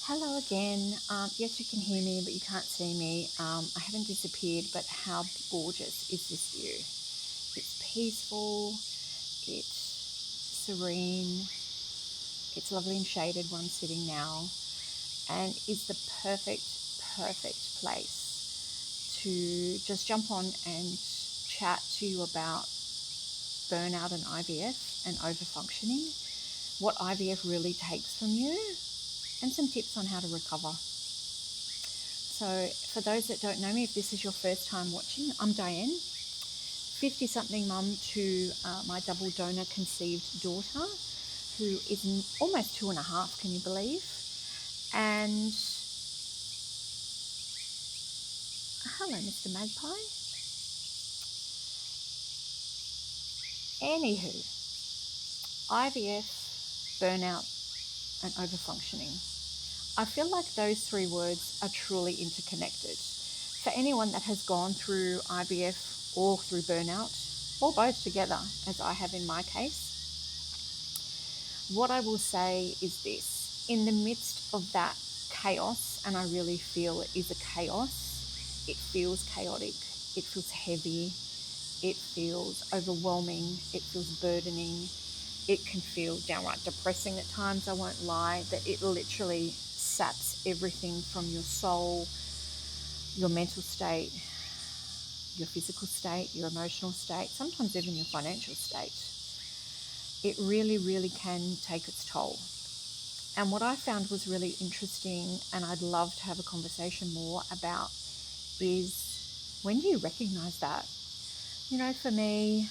Hello again. Yes, you can hear me, but you can't see me. I haven't disappeared, but how gorgeous is this view? It's peaceful, it's serene, it's lovely and shaded where I'm sitting now, and is the perfect place to just jump on and chat to you about burnout and IVF and overfunctioning, what IVF really takes from you, and some tips on how to recover. So for those that don't know me, if this is your first time watching, I'm Dianne, 50-something mum to my double donor conceived daughter, who is almost 2.5, can you believe? And hello, Mr. Magpie. Anywho, IVF, burnout, and overfunctioning. I feel like those three words are truly interconnected. For anyone that has gone through IVF or through burnout, or both together, as I have in my case, what I will say is this: in the midst of that chaos, and I really feel it is a chaos, it feels chaotic, it feels heavy, it feels overwhelming, it feels burdening, it can feel downright depressing at times, I won't lie, that it literally saps everything from your soul, your mental state, your physical state, your emotional state, sometimes even your financial state. It really can take its toll. And what I found was really interesting, and I'd love to have a conversation more about, is when do you recognize that? For me,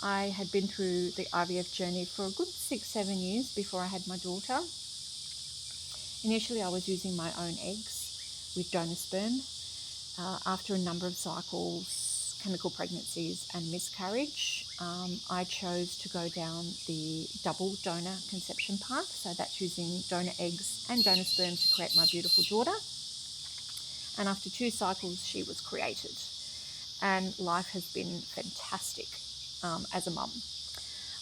I had been through the IVF journey for a good 6-7 years before I had my daughter. Initially, I was using my own eggs with donor sperm. After a number of cycles, chemical pregnancies, and miscarriage, I chose to go down the double donor conception path. So that's using donor eggs and donor sperm to create my beautiful daughter. And after 2 cycles, she was created. And life has been fantastic as a mum.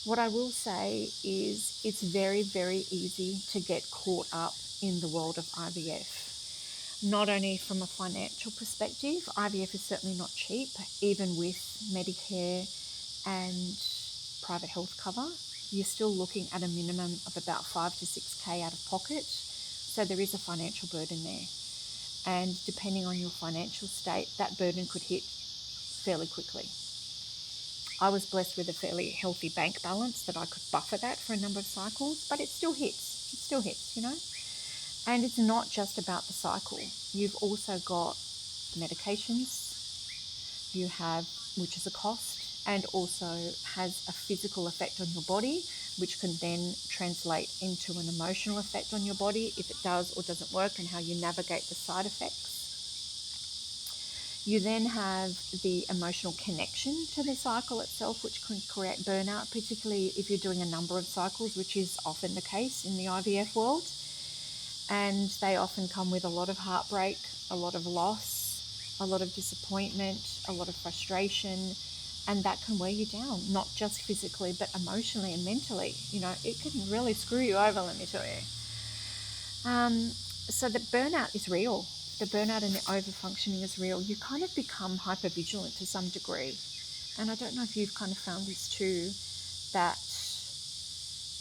What I will say is it's very easy to get caught up in the world of IVF. Not only from a financial perspective, IVF is certainly not cheap, even with Medicare and private health cover. You're still looking at a minimum of about 5 to 6K out of pocket. So there is a financial burden there. And depending on your financial state, that burden could hit fairly quickly. I was blessed with a fairly healthy bank balance that I could buffer that for a number of cycles, but it still hits. It still hits, And it's not just about the cycle. You've also got medications, you have, which is a cost, and also has a physical effect on your body, which can then translate into an emotional effect on your body if it does or doesn't work, and how you navigate the side effects. You then have the emotional connection to the cycle itself, which can create burnout, particularly if you're doing a number of cycles, which is often the case in the IVF world. And they often come with a lot of heartbreak, a lot of loss, a lot of disappointment, a lot of frustration, and that can wear you down, not just physically, but emotionally and mentally. It can really screw you over, let me tell you. So the burnout is real. The burnout and the overfunctioning is real. You kind of become hypervigilant to some degree. And I don't know if you've kind of found this too, that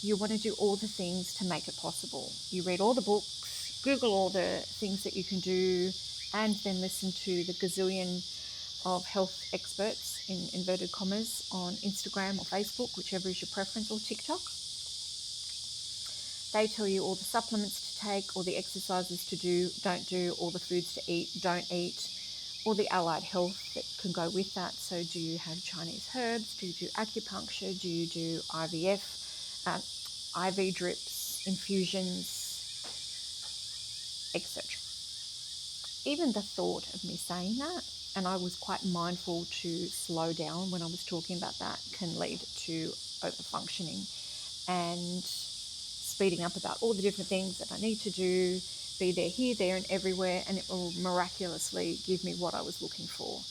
you want to do all the things to make it possible. You read all the books, Google all the things that you can do, and then listen to the gazillion of health experts, in inverted commas, on Instagram or Facebook, whichever is your preference, or TikTok. They tell you all the supplements to take, all the exercises to do, don't do, all the foods to eat, don't eat, all the allied health that can go with that. So do you have Chinese herbs? Do you do acupuncture? Do you do IVF? IV drips, infusions, etc. Even the thought of me saying that, and I was quite mindful to slow down when I was talking about that, can lead to overfunctioning and speeding up about all the different things that I need to do, be there, here, there, and everywhere, and it will miraculously give me what I was looking for.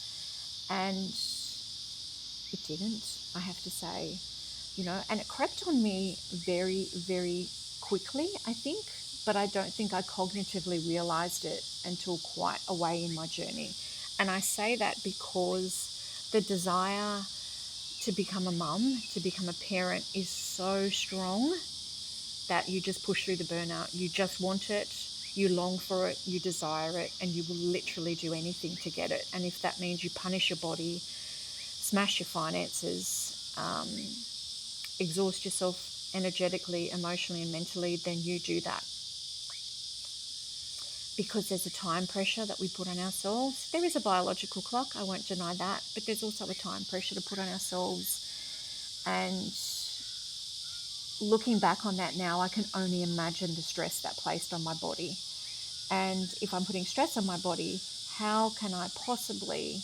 And it didn't, I have to say, and it crept on me very quickly, I think, but I don't think I cognitively realized it until quite a way in my journey. And I say that because the desire to become a mum, to become a parent, is so strong that you just push through the burnout. You just want it, you long for it, you desire it, and you will literally do anything to get it. And if that means you punish your body, smash your finances, exhaust yourself energetically, emotionally, and mentally, then you do that. Because there's a time pressure that we put on ourselves. There is a biological clock, I won't deny that, but there's also a time pressure to put on ourselves. And looking back on that now, I can only imagine the stress that placed on my body. And if I'm putting stress on my body, how can I possibly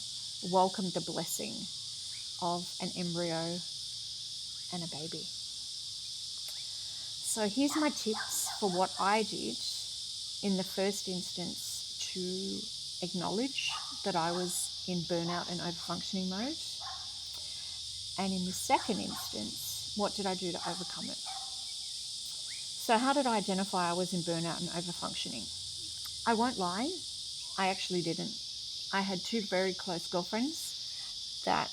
welcome the blessing of an embryo and a baby? So here's my tips for what I did in the first instance to acknowledge that I was in burnout and overfunctioning mode. And in the second instance, what did I do to overcome it? So how did I identify I was in burnout and overfunctioning? I won't lie, I actually didn't. I had two very close girlfriends that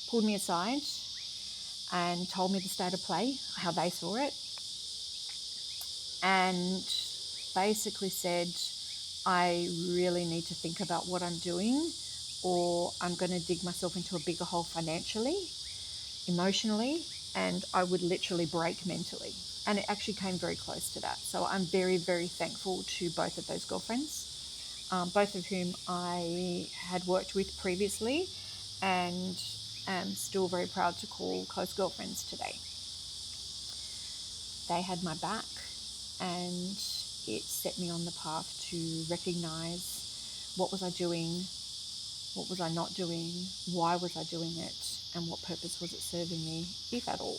pulled me aside and told me the state of play, how they saw it, and basically said, I really need to think about what I'm doing, or I'm going to dig myself into a bigger hole financially, emotionally, and I would literally break mentally. And it actually came very close to that. So I'm very, very thankful to both of those girlfriends, both of whom I had worked with previously and am still very proud to call close girlfriends today. They had my back, and it set me on the path to recognize what was I doing, what was I not doing, why was I doing it, and what purpose was it serving me, if at all.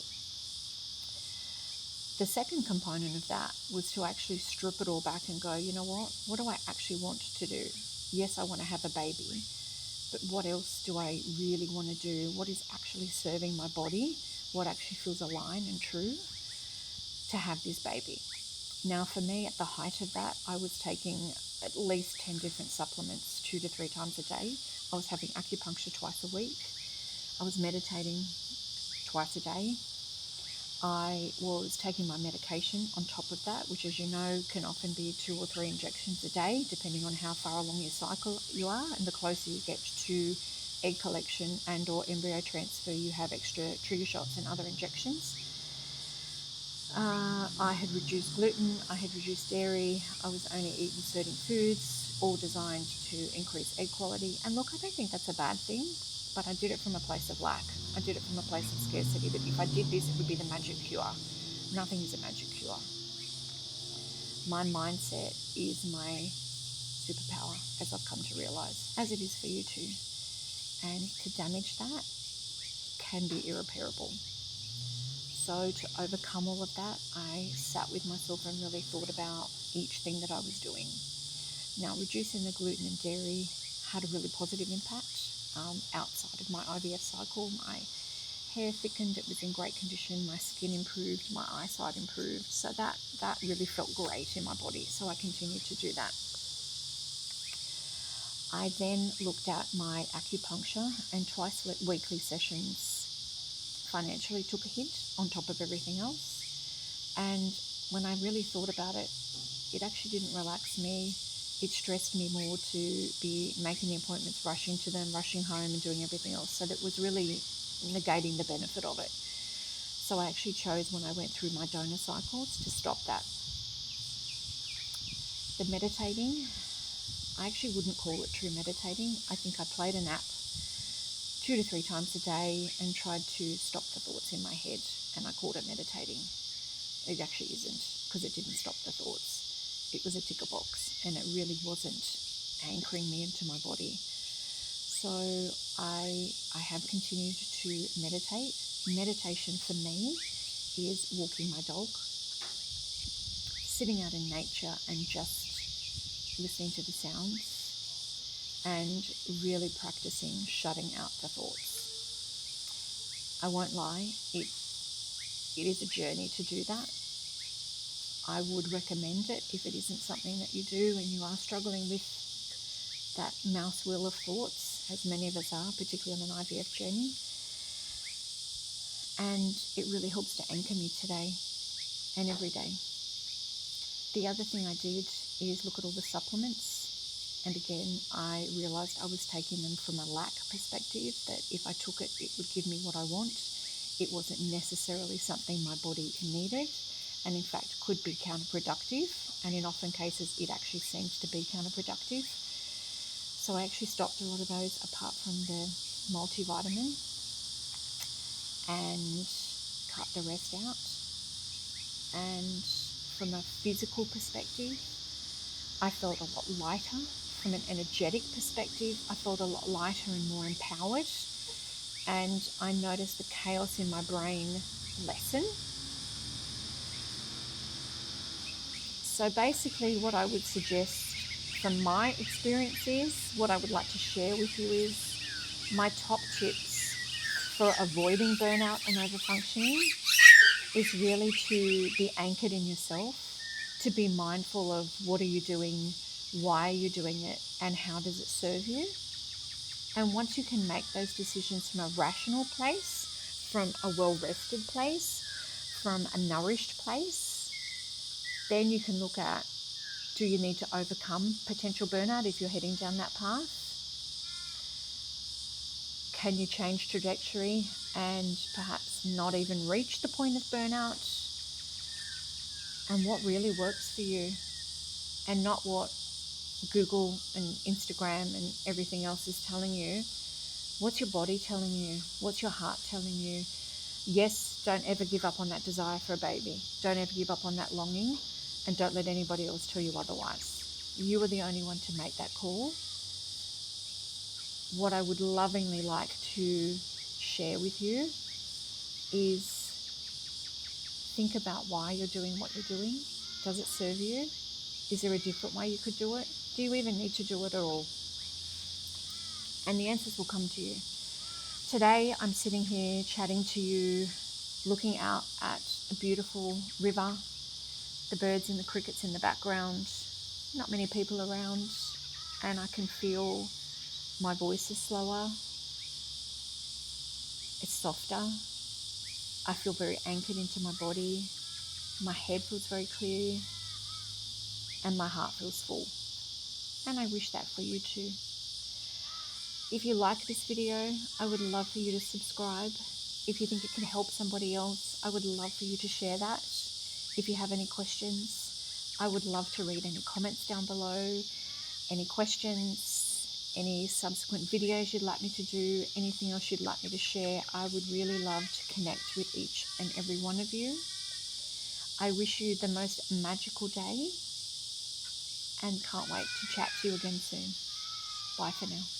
The second component of that was to actually strip it all back and go, you know what do I actually want to do? Yes, I want to have a baby, but what else do I really want to do? What is actually serving my body? What actually feels aligned and true to have this baby? Now, for me, at the height of that, I was taking at least 10 different supplements 2 to 3 times a day. I was having acupuncture twice a week. I was meditating twice a day. I was taking my medication on top of that, which, as you know, can often be 2 or 3 injections a day, depending on how far along your cycle you are. And the closer you get to egg collection and or embryo transfer, you have extra trigger shots and other injections. I had reduced gluten, I had reduced dairy, I was only eating certain foods, all designed to increase egg quality. And look, I don't think that's a bad thing, but I did it from a place of lack. I did it from a place of scarcity, that if I did this, it would be the magic cure. Nothing is a magic cure. My mindset is my superpower, as I've come to realize, as it is for you too. And to damage that can be irreparable. So to overcome all of that, I sat with myself and really thought about each thing that I was doing. Now, reducing the gluten and dairy had a really positive impact. Outside of my IVF cycle, my hair thickened, it was in great condition, my skin improved, my eyesight improved. So that really felt great in my body. So I continued to do that. I then looked at my acupuncture, and twice weekly sessions financially took a hit on top of everything else. And when I really thought about it, it actually didn't relax me. It stressed me more to be making the appointments, rushing to them, rushing home and doing everything else. So that was really negating the benefit of it. So I actually chose, when I went through my donor cycles, to stop that. The meditating, I actually wouldn't call it true meditating. I think I played an app 2 to 3 times a day and tried to stop the thoughts in my head, and I called it meditating. It actually isn't, because it didn't stop the thoughts. It was a ticker box, and it really wasn't anchoring me into my body. So I have continued to meditate. Meditation for me is walking my dog, sitting out in nature and just listening to the sounds, and really practicing shutting out the thoughts. I won't lie, it is a journey to do that. I would recommend it if it isn't something that you do and you are struggling with that mouse wheel of thoughts, as many of us are, particularly on an IVF journey. And it really helps to anchor me today and every day. The other thing I did is look at all the supplements. And again, I realised I was taking them from a lack perspective, that if I took it, it would give me what I want. It wasn't necessarily something my body needed, and in fact could be counterproductive. And in often cases, it actually seemed to be counterproductive. So I actually stopped a lot of those apart from the multivitamin and cut the rest out. And from a physical perspective, I felt a lot lighter. From an energetic perspective, I felt a lot lighter and more empowered. And I noticed the chaos in my brain lessen. So basically what I would suggest from my experiences, what I would like to share with you is my top tips for avoiding burnout and overfunctioning is really to be anchored in yourself, to be mindful of what are you doing, why are you doing it, and how does it serve you. And once you can make those decisions from a rational place, from a well-rested place, from a nourished place, then you can look at, do you need to overcome potential burnout if you're heading down that path? Can you change trajectory and perhaps not even reach the point of burnout? And what really works for you, and not what Google and Instagram and everything else is telling you. What's your body telling you? What's your heart telling you? Yes, don't ever give up on that desire for a baby. Don't ever give up on that longing, and don't let anybody else tell you otherwise. You are the only one to make that call. What I would lovingly like to share with you is think about why you're doing what you're doing. Does it serve you? Is there a different way you could do it? Do you even need to do it at all? And the answers will come to you. Today, I'm sitting here chatting to you, looking out at a beautiful river, the birds and the crickets in the background, not many people around, and I can feel my voice is slower, it's softer. I feel very anchored into my body. My head feels very clear, and my heart feels full. And I wish that for you too. If you like this video, I would love for you to subscribe. If you think it can help somebody else, I would love for you to share that. If you have any questions, I would love to read any comments down below, any questions, any subsequent videos you'd like me to do, anything else you'd like me to share. I would really love to connect with each and every one of you. I wish you the most magical day and can't wait to chat to you again soon. Bye for now.